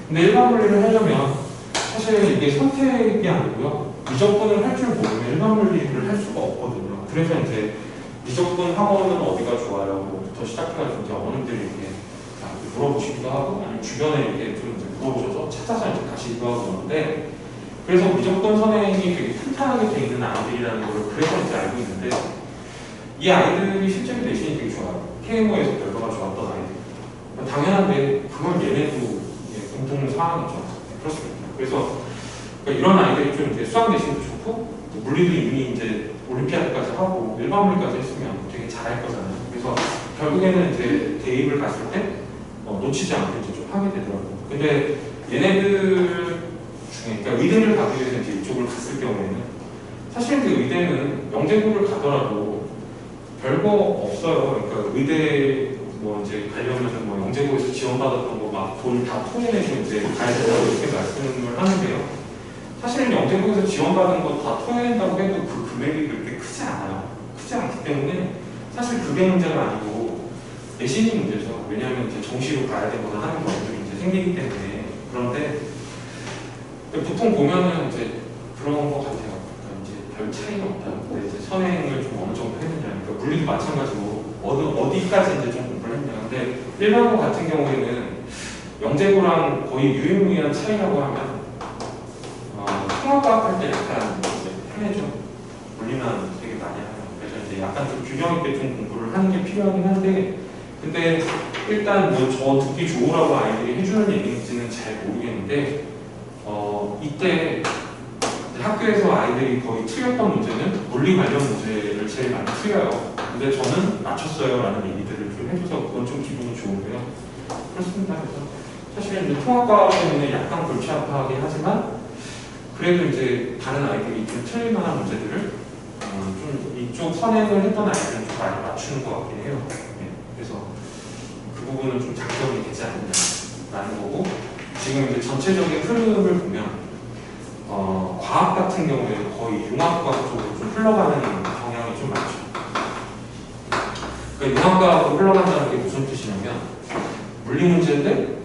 근데 일반 물리를 하려면 사실 이게 선택이 아니고요. 미적분을 할 줄 모르면 일반 물리를 할 수가 없거든요. 그래서 이제 미적분 학원은 어디가 좋아요?부터 시작해가지고 이제 어머님들이 이렇게 물어보시기도 하고 아니면 주변에 이렇게 좀 이제 물어보셔서 찾아서 이제 가시기도 하고 그러는데 그래서 미적분 선행이 되게 탄탄하게 돼 있는 아이들이라는 걸 그래서 이제 알고 있는데 이 아이들이 실제로 내신이 되게 좋아요. KMO에서 결과가 좋았던 아이들. 당연한데 그건 얘네도 공통 상황이죠. 그렇습니다. 그래서 이런 아이들이 좀 이제 수학 내신도 좋고 물리도 이미 이제 올림피아드까지 하고 일반 물리까지 했으면 되게 잘할 거잖아요. 그래서 결국에는 이제 대입을 갔을 때 놓치지 않고 이제 좀 하게 되더라고요. 근데 얘네들 중에 그러니까 의대를 가기 위해서 이제 이쪽을 갔을 경우에는 사실 그 의대는 영재고를 가더라도 별거 없어요. 그러니까 의대 뭐 이제 가려면 뭐 영재고에서 지원받았던 거 막 돈 다 토해내고 이제 가야 된다고 이렇게 말씀을 하는데요. 사실은 영재고에서 지원받은 거 다 토해낸다고 해도 그 금액이 그렇게 크지 않아요. 크지 않기 때문에 사실 그게 문제가 아니고 내신이 문제죠. 왜냐하면 이제 정시로 가야 되거나 하는 경우들이 이제 생기기 때문에. 그런데 보통 보면은 이제 그런 것 같아요. 그러니까 이제 별 차이가 없다. 근데 이제 선행을 좀 어느 정도 했느냐. 그러니까 물리도 마찬가지고 어디까지 이제 좀 공부를 했냐. 근데 일반고 같은 경우에는 영재고랑 거의 유일무이한 차이라고 하면 통합과학 할 때 약간 이제 편해져. 물리만 되게 많이 하요. 그래서 이제 약간 좀 균형 있게 좀 공부를 하는 게 필요하긴 한데, 근데 일단 뭐 저 듣기 좋으라고 아이들이 해주는 얘기인지는 잘 모르겠는데, 이때 학교에서 아이들이 거의 틀렸던 문제는 물리 관련 문제를 제일 많이 틀려요. 근데 저는 맞췄어요 라는 얘기들을 좀 해줘서 그건 좀 기분이 좋은데요. 그렇습니다. 그래서 사실은 이제 통합과학 때문에 약간 골치 아파하긴 하지만 그래도 이제 다른 아이들이 좀 틀릴 만한 문제들을 좀 이쪽 선행을 했던 아이들은 좀 많이 맞추는 것 같긴 해요. 네. 그래서 그 부분은 좀 장점이 되지 않느냐라는 거고, 지금 이제 전체적인 흐름을 보면 과학 같은 경우에는 거의 융합과학 쪽으로 좀 흘러가는 경향이 좀 많죠. 그러니까 융합과학으로 흘러간다는 게 무슨 뜻이냐면 물리 문제인데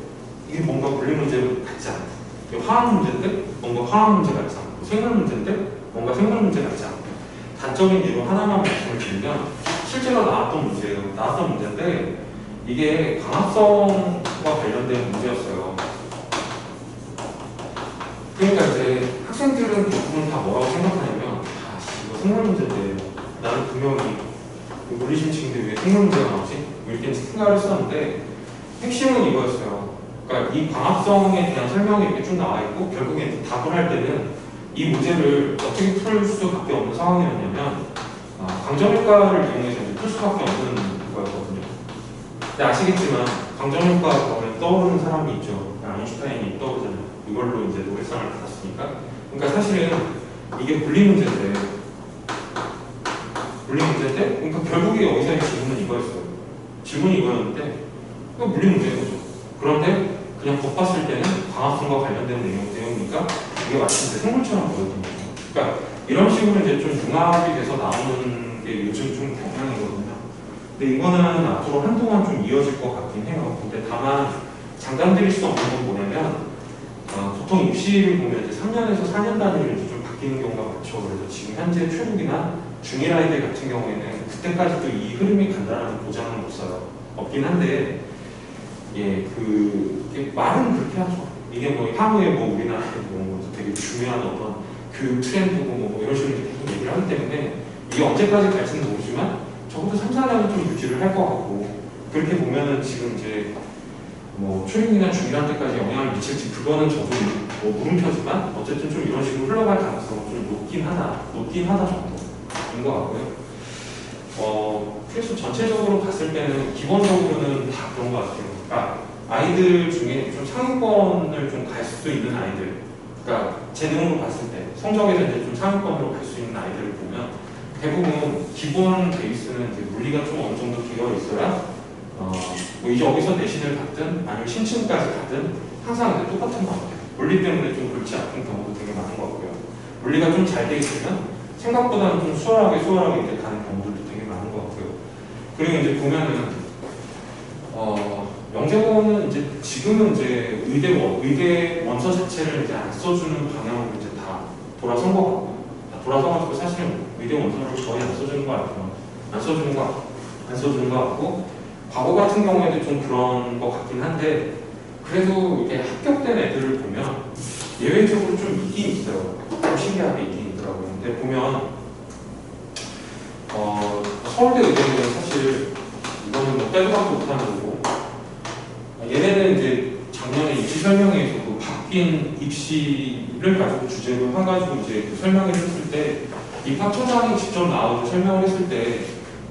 이게 뭔가 물리 문제 같지 않고, 화학 문제인데 뭔가 화학 문제 같지 않고, 생물 문제인데 뭔가 생물 문제 같지 않고. 단적인 예로 하나만 말씀을 드리면 실제로 나왔던 문제인데 이게 광합성과 관련된 문제였어요. 그러니까 이제 학생들은 대부분 다 뭐라고 생각하냐면 이거 생물 문제인데 나는 분명히 물리심층인데 왜 생물 문제가 나오지? 이렇게 생각을 했었는데 핵심은 이거였어요. 그러니까 이 광합성에 대한 설명이 이렇게 쭉 나와 있고 결국에 답을 할 때는 이 문제를 어떻게 풀 수밖에 없는 상황이었냐면 광점효과를 이용해서 풀 수밖에 없는 거였거든요. 근데 아시겠지만 광점효과 보면 떠오르는 사람이 있죠. 아인슈타인이 떠오르잖아요. 이걸로 이제 노벨상을 받았으니까. 그러니까 사실은 이게 물리 문제인데, 그러니까 결국에 여기서의 질문은 이거였어요. 질문이 이거였는데, 이거 물리 문제인 거죠. 그런데 그냥 법 봤을 때는 광합성과 관련된 내용이니까 이게 마치 이제 생물처럼 보였던 거죠. 그러니까 이런 식으로 이제 좀 융합이 돼서 나오는 게 요즘 좀 경향이거든요. 근데 이거는 앞으로 한동안 좀 이어질 것 같긴 해요. 근데 다만 장담드릴 수 없는 건 뭐냐면 보통 입시를 보면 이제 3년에서 4년 단위로 이제 좀 바뀌는 경우가 많죠. 그래서 지금 현재 최국이나 중1 아이들 같은 경우에는 그때까지도 이 흐름이 간다는 보장은 없긴 한데, 예, 말은 그렇게 하죠. 이게 뭐 향후에 뭐 우리나라에 뭐 되게 중요한 어떤 교육 트렌드고 뭐 이런 식으로 계속 얘기를 하기 때문에 이게 언제까지 갈지는 모르지만 적어도 3, 4년은 좀 유지를 할 것 같고, 그렇게 보면은 지금 이제 뭐 초중이나 중1한테까지 영향을 미칠지 그거는 저도 뭐 물음표지만 어쨌든 좀 이런 식으로 흘러갈 가능성은 좀 높긴 하다 정도인 것 같고요. 그래서 전체적으로 봤을 때는 기본적으로는 다 그런 것 같아요. 그러니까 아이들 중에 좀 상위권을 좀 갈 수도 있는 아이들, 그러니까 재능으로 봤을 때 성적에서 이제 좀 상위권으로 갈 수 있는 아이들을 보면 대부분 기본 베이스는 이제 물리가 좀 어느 정도 되어 있어야 뭐 이제 여기서 내신을 받든 아니면 신층까지 가든 항상 이제 똑같은 것 같아요. 물리 때문에 좀 골치 아픈 경우도 되게 많은 것 같고요. 물리가 좀 잘 돼 있으면 생각보다는 좀 수월하게 이제 가는 경우들도 되게 많은 것 같고요. 그리고 이제 보면은 영재고는 이제 지금은 이제 의대 원서 자체를 이제 안 써주는 방향으로 이제 다 돌아선 것 같고, 돌아서가지고 사실은 의대 원서를 거의 안 써주는 것 같아요. 안 써주는 것 같고, 과거 같은 경우에도 좀 그런 것 같긴 한데, 그래도 이렇게 합격된 애들을 보면 예외적으로 좀 있긴 있어요. 좀 신기하게 있긴 있더라고요. 근데 보면 서울대 의대는 사실 이거는 뭐 빼도 박도 못하는 거고, 얘네는 이제 작년에 입시 설명회에서도 바뀐 입시를 가지고 주제로 해가지고 이제 그 설명을 했을 때 입학처장이 직접 나와서 설명을 했을 때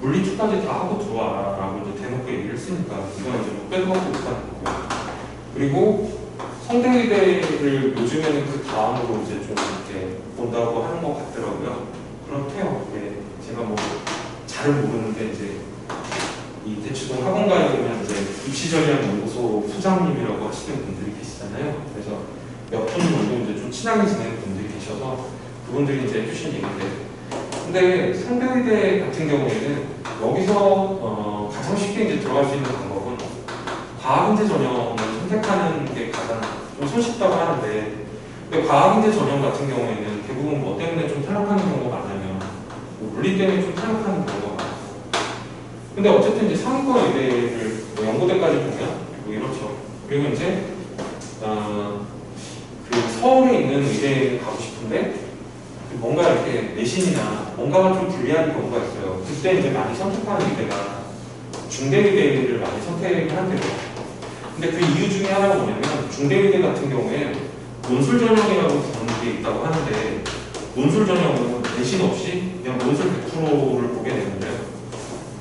물리 쪽까지 다 하고 들어와라라고 이제 대놓고 얘기를 했으니까 이건 이제 뭐 빼도 박도 못하는 거고, 그리고 성대의대를 요즘에는 그 다음으로 이제 좀 이렇게 본다고 하는 것 같더라고요. 그렇대요. 네, 제가 뭐 잘은 모르는데 이제 이 대치동 학원가에 보면 이제 입시전략연구소 소장님이라고 하시는 분들이 계시잖아요. 그래서 몇 분 정도 이제 좀 친하게 지내는 분들이 계셔서 그분들이 이제 해주신 얘기인데, 근데 성대의대 같은 경우에는 여기서 가장 쉽게 이제 들어갈 수 있는 방법은 과학인재 전형을 선택하는 게 가장 좀 손쉽다고 하는데, 근데 과학인재 전형 같은 경우에는 대부분 뭐 때문에 좀 탈락하는 경우가 많으면 뭐 물리 때문에 좀 탈락하는 경우가 많고, 근데 어쨌든 이제 상위권 의대를 뭐 연고대까지 보면 뭐 이렇죠. 그리고 이제 그 서울에 있는 의대에 가고 싶은데 뭔가 이렇게 내신이나 뭔가가 좀 불리한 경우가 있어요. 그때 이제 많이 선택하는 의대가 중대의대를 많이 선택을 한대요. 근데 그 이유 중에 하나가 뭐냐면 중대의대 같은 경우에 논술 전형이라고 부르는 게 있다고 하는데, 논술 전형은 내신 없이 그냥 논술 100%를 보게 되는데요.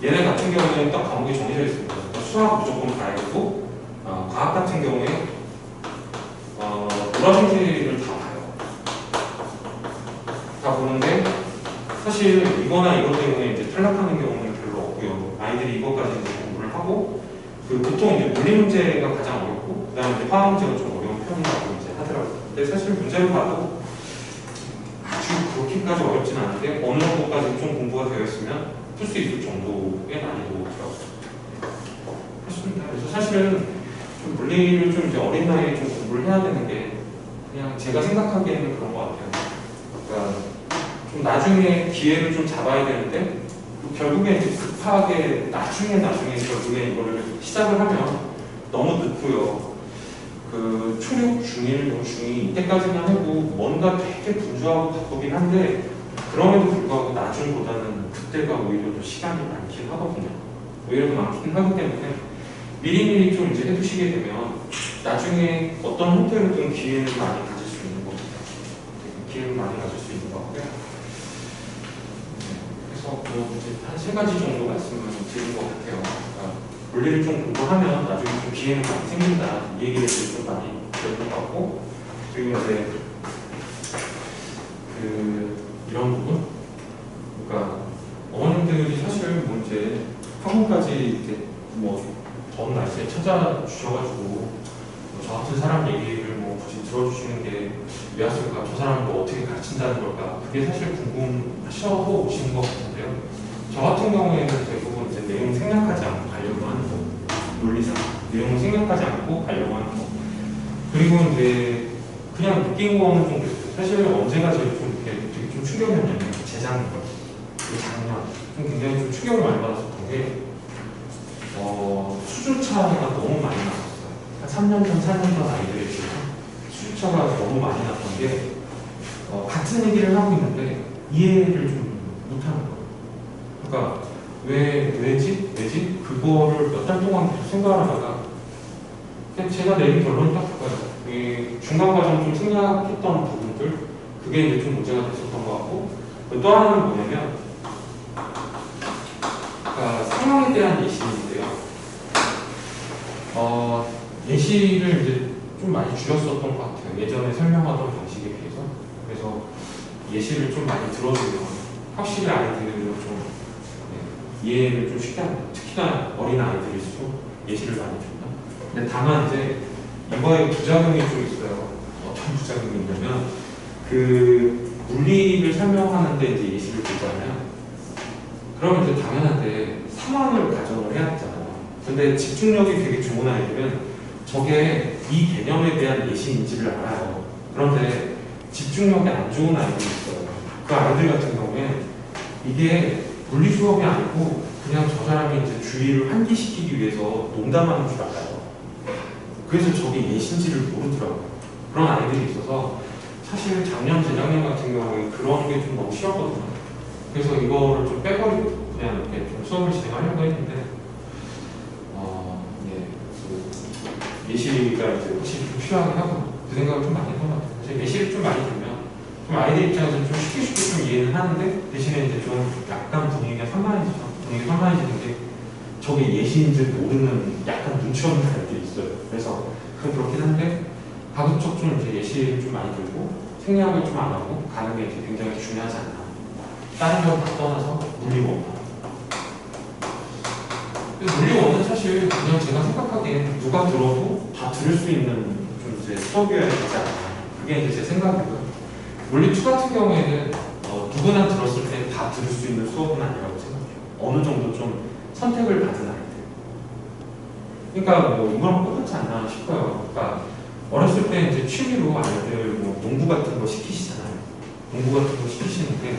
얘네 같은 경우에는 딱 과목이 정해져 있습니다. 그러니까 수학 무조건 봐야겠고, 과학 같은 경우에 노란생태를 다 봐요. 다 보는데 사실 이거나 이것 때문에 이제 탈락하는 경우는 별로 없고요. 아이들이 이것까지 이제 공부를 하고, 그 보통 이제 물리 문제가 가장 어렵고, 그다음에 이제 화학 문제가 좀 어려운 편이라고 이제 하더라고요. 근데 사실 문제를 봐도 아주 그렇게까지 어렵진 않은데 어느 정도까지 좀 공부가 되어 있으면 풀 수 있을 정도의 난이도더라고요. 그렇습니다. 그래서 사실은 좀 물리를 좀 이제 어린 나이에 좀 공부를 해야 되는 게 그냥 제가 생각하기에는 그런 것 같아요. 그러니까 좀 나중에 기회를 좀 잡아야 되는데 결국에 이제 급하게 나중에 결국에 이거를 시작을 하면 너무 늦고요. 그 초육, 중1, 중2 이때까지만 해도 뭔가 되게 분주하고 바쁘긴 한데 그럼에도 불구하고 나중보다는 그때가 오히려 더 시간이 많긴 하거든요. 오히려 더 많긴 하기 때문에 미리미리 좀 이제 해두시게 되면 나중에 어떤 형태로든 기회를 많이 가질 수 있는 겁니다. 기회를 많이 가질 수 있는 거고요. 그래서 한 3가지 정도 말씀을 드린 것 같아요. 그러니까 물리를 좀 공부하면 나중에 좀 기회는 많이 생긴다. 이 얘기를 좀 많이 들었던 것 같고, 그리고 이제 이런 부분? 그러니까 어머님들이 사실 뭐 이제 학원까지 이제 뭐 더운 날씨에 찾아주셔가지고 저 같은 사람 얘기를 뭐 굳이 들어주시는 게 왜 왔을까? 저 사람을 뭐 어떻게 가르친다는 걸까? 그게 사실 궁금하셔서 오시는 것 같은데요. 저 같은 경우에는 대부분 이제 내용 생략하지 않고 가려고 하는 거, 논리상 내용을 생략하지 않고 가려고 하는 거. 그리고 이제 그냥 느낀 거는 좀 그랬어요. 사실 언제가 제일 좀 이렇게 되게 좀 충격이었냐면 재작년, 작년 좀 굉장히 좀 충격을 많이 받았었던 게 수주차가 너무 많이 났었어요. 한 3년 전, 4년 전 아이들이 지금 수주차가 너무 많이 났던 게 같은 얘기를 하고 있는데 이해를 좀 못하는 거예요. 그러니까 왜지? 그거를 몇 달 동안 계속 생각을 하다가 그냥 제가 내린 결론이 딱 그거예요. 이 중간 과정 좀 생략했던 부분들, 그게 이제 좀 문제가 됐었던 것 같고, 또 하나는 뭐냐면 그러니까 상황에 대한 예시인데요. 예시를 이제 좀 많이 줄였었던 것 같아요. 예전에 설명하던 방식에 비해서. 그래서 예시를 좀 많이 들어주면 확실히 아이들은 좀 이해를 좀 쉽게 합니다. 특히나 어린 아이들일수록 예시를 많이 준다. 근데 다만 이제 이거에 부작용이 좀 있어요. 어떤 부작용이 있냐면 그 물리를 설명하는데 이제 예시를 주잖아요. 그러면 이제 당연한데 상황을 가정을 해야 되잖아요. 근데 집중력이 되게 좋은 아이들은 저게 이 개념에 대한 예시인지를 알아요. 그런데 집중력이 안 좋은 아이들이 있어요. 그 아이들 같은 경우에 이게 물리 수업이 아니고 그냥 저 사람이 이제 주의를 환기시키기 위해서 농담하는 줄 알아요. 그래서 저게 예시인지를 모르더라고요. 그런 아이들이 있어서 사실 작년, 재작년 같은 경우에 그런 게 좀 너무 싫었거든요. 그래서 이거를 좀 빼버리고 그냥 이렇게 좀 수업을 진행하려고 했는데 예시가 이제 확실히 좀 필요하긴 하고 그 생각을 좀 많이 했던 것 같아요. 그래서 예시를 좀 많이 들면 좀 아이들 입장에서 좀 쉽게 좀 이해는 하는데 대신에 이제 좀 약간 분위기가 산만해지죠. 분위기가 산만해지는 게 저게 예시인지 모르는 약간 눈치 없는 아이들이 있어요. 그래서 그건 그렇긴 한데 가급적 좀 이제 예시를 좀 많이 들고 생략을 좀 안 하고 가는 게 이제 굉장히 중요하지 않나. 다른 걸 다 떠나서 물리원. 물리원은 사실 그냥 제가 생각하기엔 누가 들어도 다 들을 수 있는 좀 이제 수업이어야 되지 않나. 그게 이제 제 생각이고요. 물리2 같은 경우에는 누구나 들었을 때 다 들을 수 있는 수업은 아니라고 생각해요. 어느 정도 좀 선택을 받은 아이들. 그러니까 뭐 이거랑 똑같지 않나 싶어요. 그러니까 어렸을 때 이제 취미로 아이들 뭐 농구 같은 거 시키시잖아요. 농구 같은 거 시키시는데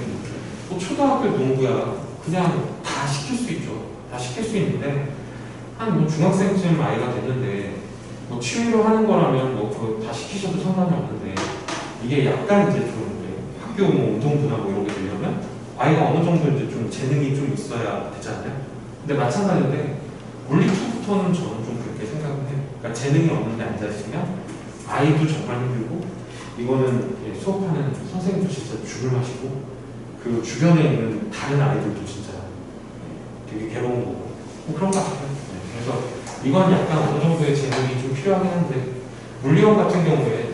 뭐 초등학교 농구야 그냥 다 시킬 수 있죠. 다 시킬 수 있는데 한 뭐 중학생쯤 아이가 됐는데 뭐 취미로 하는 거라면 뭐 그거 다 시키셔도 상관이 없는데 이게 약간 이제 좀 이제 학교 뭐 운동부나 뭐 이런 게 되려면 아이가 어느 정도 이제 좀 재능이 좀 있어야 되잖아요. 근데 마찬가지인데 물리 2부터는 저는 좀 그렇게 생각을 해요. 그러니까 재능이 없는데 앉아있으면 아이도 정말 힘들고 이거는 수업하는 선생님도 진짜 죽을 맛이고 그 주변에 있는 다른 아이들도 진짜 되게 괴로운 거고 뭐 그런 것 같아요. 그래서 이건 약간 어느 정도의 재능이 좀 필요하긴 한데 물리학 같은 경우에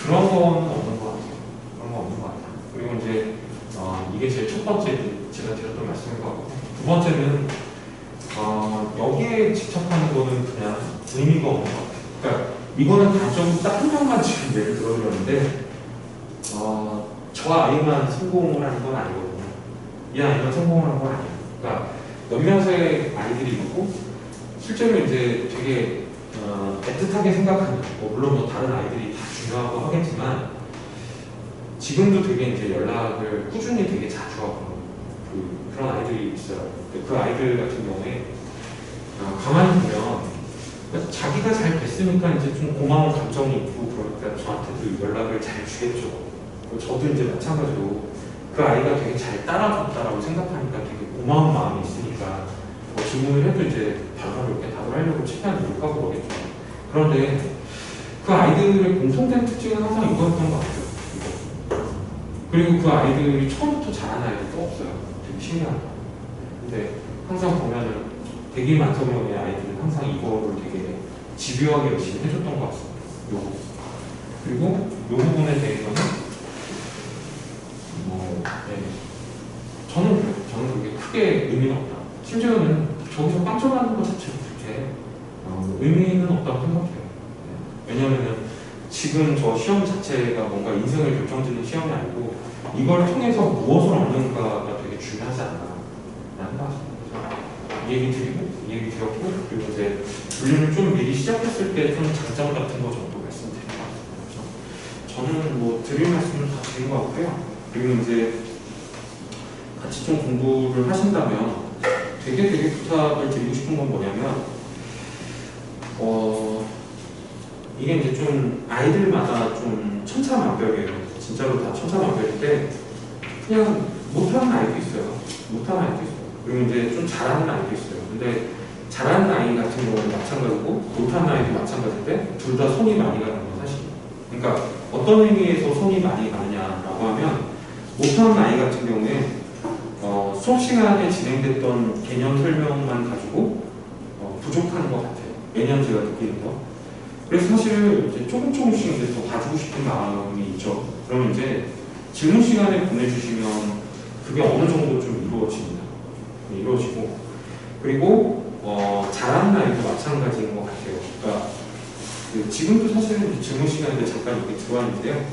그런 건 없는 것 같아요. 그런 건 없는 것 같아요. 그리고 이제 이게 제일 첫 번째 제가 드렸던 말씀인 것 같고 두 번째는 여기에 집착하는 거는 그냥 의미가 없는 것 같아요. 그러니까 이거는 단점이 딱 한 명만 지금 예를 들어드렸는데 저 아이만 성공을 하는 건 아니거든요. 이 아이만 성공을 하는 건 아니에요. 그러니까 몇몇의 아이들이 있고 실제로 이제 되게 애틋하게 생각하는 물론 뭐 다른 아이들이 다 중요하고 하겠지만 지금도 되게 이제 연락을 꾸준히 되게 자주 하고 그런 아이들이 있어요. 그 아이들 같은 경우에 가만히 보면 자기가 잘 됐으니까 이제 좀 고마운 감정이 있고 그러니까 저한테도 연락을 잘 주겠죠. 저도 이제 마찬가지로 그 아이가 되게 잘 따라줬다라고 생각하니까 되게 고마운 마음이 있으니까 질문을 해도 이제 바로 이렇게 답을 하려고 최대한 노력하고 그러겠죠. 그런데 그 아이들의 공통된 특징은 항상 이거였던 것 같아요. 그리고 그 아이들이 처음부터 잘하는 아이들도 없어요. 되게 신기하다. 근데 항상 보면은 되게 많성명의 아이들은 항상 이거를 되게 집요하게 열심히 해줬던 것 같습니다. 요거. 그리고 이 부분에 대해서는 저는 그게 크게 의미는 없다. 심지어는 저기서 빵점 하는 것 자체도 그렇게 의미는 없다고 생각해요. 왜냐하면 지금 저 시험 자체가 뭔가 인생을 결정짓는 시험이 아니고 이걸 통해서 무엇을 얻는가가 되게 중요하지 않나라는 것 같습니다. 이 얘기 드리고, 이 얘기 드렸고, 그리고 이제 분류를 좀 미리 시작했을 때 좀 장점 같은 거 정도 말씀드린 것 같습니다. 저는 뭐 드릴 말씀을 다 드린 것 같고요. 그리고 이제 같이 좀 공부를 하신다면 되게 부탁을 드리고 싶은 건 뭐냐면 이게 이제 좀 아이들마다 좀 천차만별이에요. 진짜로 다 천차만별인데 그냥 못하는 아이도 있어요. 못하는 아이도 있어요. 그리고 이제 좀 잘하는 아이도 있어요. 근데 잘하는 아이 같은 경우는 마찬가지고 못하는 아이도 마찬가지인데 둘 다 손이 많이 가는 건 사실이에요. 그러니까 어떤 의미에서 손이 많이 가느냐라고 하면 못하는 아이 같은 경우에 수업 시간에 진행됐던 개념 설명만 가지고 부족한 것 같아요. 매년 제가 느끼는 거. 그래서 사실 이제 조금씩 이제 더 가지고 싶은 마음이 있죠. 그러면 이제 질문 시간에 보내주시면 그게 어느 정도 좀 이루어집니다. 이루어지고 그리고 잘하는 아이도 마찬가지인 것 같아요. 그러니까 지금도 사실은 질문 시간에 잠깐 이렇게 들어왔는데요.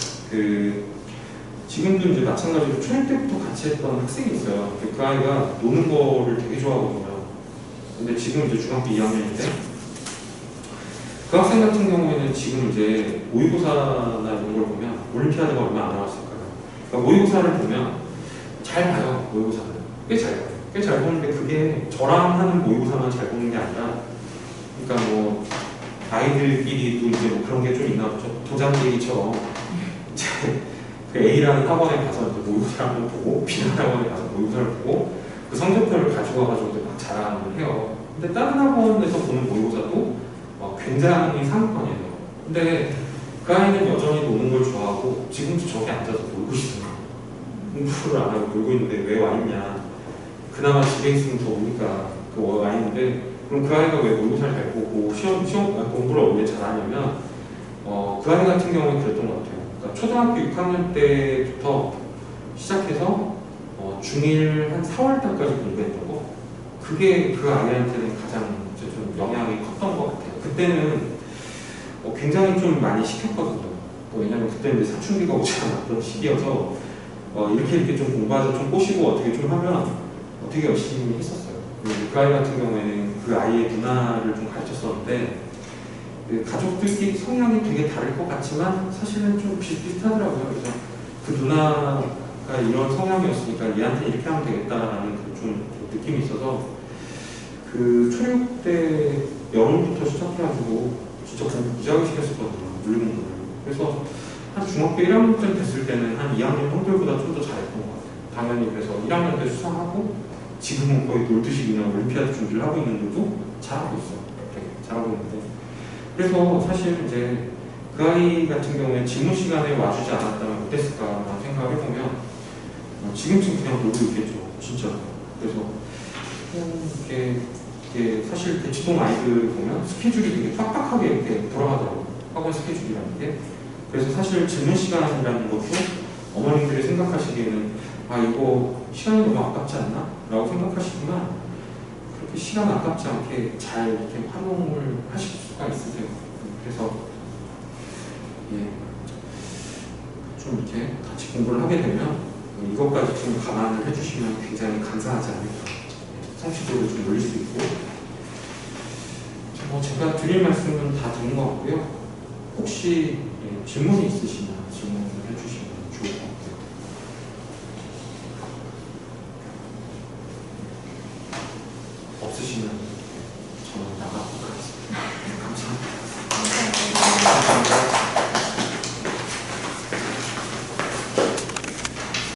지금도 이제 마찬가지로 초일 때부터 같이 했던 학생이 있어요. 그 아이가 노는 거를 되게 좋아하거든요. 근데 지금 이제 중학교 2학년인데 그 학생 같은 경우에는 지금 이제 모의고사나 이런 걸 보면 올림피아드가 얼마 안 남았을까요? 그러니까 모의고사를 보면 잘 봐요. 모의고사는 꽤 잘 봐요. 꽤 잘 보는데 그게 저랑 하는 모의고사만 잘 보는 게 아니라 그러니까 뭐 아이들끼리도 이제 뭐 그런 게 좀 있나 보죠. 도장깨기처럼 이제 그 A라는 학원에 가서 이제 모의고사를 한번 보고 B라는 학원에 가서 모의고사를 보고 그 성적표를 가지고 와가지고 막 자랑을 해요. 근데 다른 학원에서 보는 모의고사도 굉장히 상위권이에요. 근데 그 아이는 여전히 노는 걸 좋아하고 지금도 저기 앉아서 놀고 있어요. 공부를 안 하고 놀고 있는데 왜 와 있냐. 그나마 집에 있으면 좋으니까 와 있는데 그럼 그 아이가 왜 모의고사를 잘 보고 공부를 왜 잘하냐면 그 아이 같은 경우는 그랬던 것 같아요. 그러니까 초등학교 6학년 때부터 시작해서 중1 한 4월 달까지 공부했던 거 그게 그 아이한테는 가장 좀 영향이 컸던 것 같아요. 그때는 굉장히 좀 많이 시켰거든요. 왜냐면 그때 이제 사춘기가 오지 않았던 시기여서 이렇게 좀 공부하자 좀 꼬시고 어떻게 좀 하면 되게 열심히 했었어요. 그 아이 같은 경우에는 그 아이의 누나를 좀 가르쳤었는데 그 가족들끼리 성향이 되게 다를 것 같지만 사실은 좀 비슷비슷하더라고요. 그래서 그 누나가 이런 성향이었으니까 얘한테 이렇게 하면 되겠다라는 그 좀 느낌이 있어서 그 초육 때 영어부터 시작해가지고 진짜 공부 무지하게 시켰었거든요. 물리공부를. 그래서 한 중학교 1학년쯤 됐을 때는 한 2학년 형들보다 좀 더 잘했던 것 같아요. 당연히 그래서 1학년 때 수상하고 지금은 거의 놀듯이 그냥 올림피아드 준비를 하고 있는데도 잘하고 있어요. 되게 잘하고 있는데 그래서 사실 이제 그 아이 같은 경우에 질문 시간에 와주지 않았다면 어땠을까라는 생각을 해보면 지금쯤 그냥 놀고 있겠죠. 진짜. 그래서 이게 사실 대치동 아이들 보면 스케줄이 되게 빡빡하게 이렇게 돌아가더라고요. 학원 스케줄이라는 게. 그래서 사실 질문 시간이라는 것도 어머님들이 생각하시기에는 아 이거 시간이 너무 아깝지 않나? 라고 생각하시지만 그렇게 시간 아깝지 않게 잘 이렇게 활용을 하실 수가 있으세요. 그래서 예, 좀 이렇게 같이 공부를 하게 되면 이것까지 좀 감안을 해주시면 굉장히 감사하지 않을까. 성취도를 좀 올릴 수 있고 제가 드릴 말씀은 다 드린 것 같고요. 혹시 질문이 있으시면 질문을 해주시면 좋을 것 같아요. 없으시면